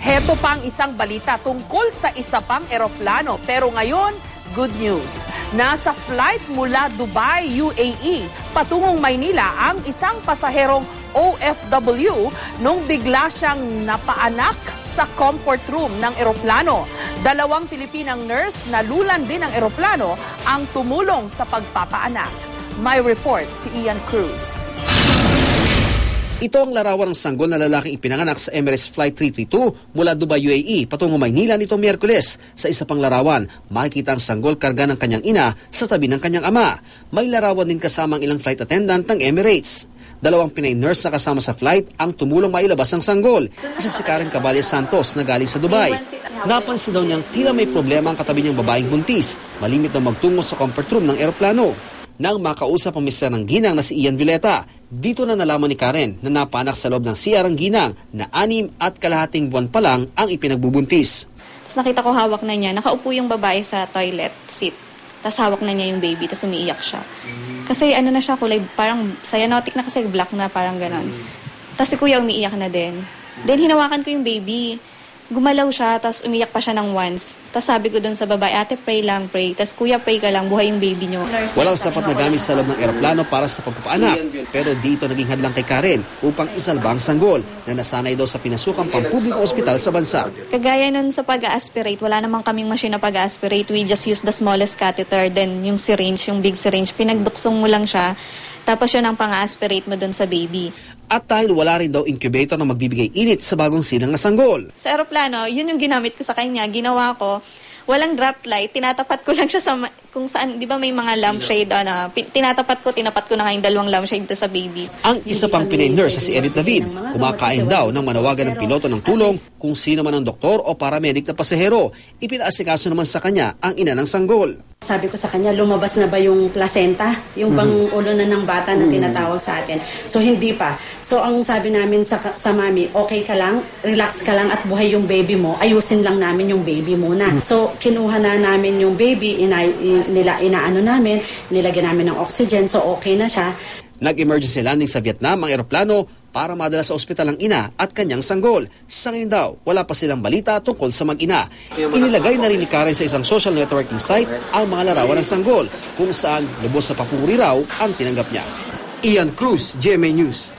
Heto pang isang balita tungkol sa isa pang eroplano. Pero ngayon, good news. Nasa flight mula Dubai, UAE, patungong Maynila ang isang pasaherong OFW nung bigla siyang napaanak sa comfort room ng eroplano. 2 Pilipinang nurse na lulan din ng eroplano ang tumulong sa pagpapaanak. May report si Ian Cruz. Ito ang larawan ng sanggol na lalaking ipinanganak sa Emirates Flight 332 mula Dubai, UAE, patungo Maynila nitong Miyerkules. Sa isa pang larawan, makikita ang sanggol karga ng kanyang ina sa tabi ng kanyang ama. May larawan din kasama ang ilang flight attendant ng Emirates. 2 Pinay nurse na kasama sa flight ang tumulong mailabas ang sanggol. Isa si Karen Caballe Santos na galing sa Dubai. Napansin daw niyang tila may problema ang katabi niyang babaeng buntis. Malimit na magtungo sa comfort room ng eroplano. Nang makausap ang mister ng ginang na si Ian Villeta, dito na nalaman ni Karen na napanak sa loob ng CR ang ginang na 6.5 buwan pa lang ang ipinagbubuntis. Tapos nakita ko hawak na niya, nakaupo yung babae sa toilet seat. Tapos hawak na niya yung baby, tapos umiiyak siya. Kasi ano na siya, kulay parang cyanotic na kasi black na parang ganon. Tapos si kuya umiiyak na din. Then hinawakan ko yung baby. Gumalaw siya, tapos umiyak pa siya ng once. Tapos sabi ko dun sa babae, ate, pray lang, pray. Tapos kuya, pray ka lang, buhay yung baby nyo. Walang sapat na gamit sa loob ng eroplano para sa pagpapaanak. Pero dito naging hadlang kay Karen upang isalba ang sanggol na nasanay daw sa pinasukang pampublikong ospital sa bansa. Kagaya nun sa pag-aspirate, wala namang kaming machine na pag-aspirate. We just use the smallest catheter, then yung syringe, yung big syringe, pinagbuksong mo lang siya. Tapos yun ang pang-aspirate mo dun sa baby. At dahil wala rin daw incubator na magbibigay init sa bagong silang na sanggol. Sa aeroplano, yun yung ginamit ko sa kanya. Ginawa ko, walang drop light. Tinatapat ko lang siya sa kung saan, di ba may mga lampshade. Tinapat ko na nga yung 2 lampshade to sa baby. Ang isa pang Pinay nurse si Edith David, kumakain daw nang manawagan ng piloto ng tulong kung sino man ang doktor o paramedic na pasahero. Ipinaasikaso naman sa kanya ang ina ng sanggol. Sabi ko sa kanya, lumabas na ba yung placenta? Yung bang ulo na ng bata na tinatawag sa atin? So, hindi pa. So, ang sabi namin sa mami, okay ka lang, relax ka lang at buhay yung baby mo, ayusin lang namin yung baby muna. So, kinuha na namin yung baby, inaano namin, nilagyan namin ng oxygen, so okay na siya. Nag-emergency landing sa Vietnam ang eroplano para madala sa ospital ang ina at kanyang sanggol. Sa ngayon daw, wala pa silang balita tungkol sa mag-ina. Inilagay na rin ni Karen sa isang social networking site ang mga larawan ng sanggol kung saan lubos sa papuri raw ang tinanggap niya. Ian Cruz, GMA News.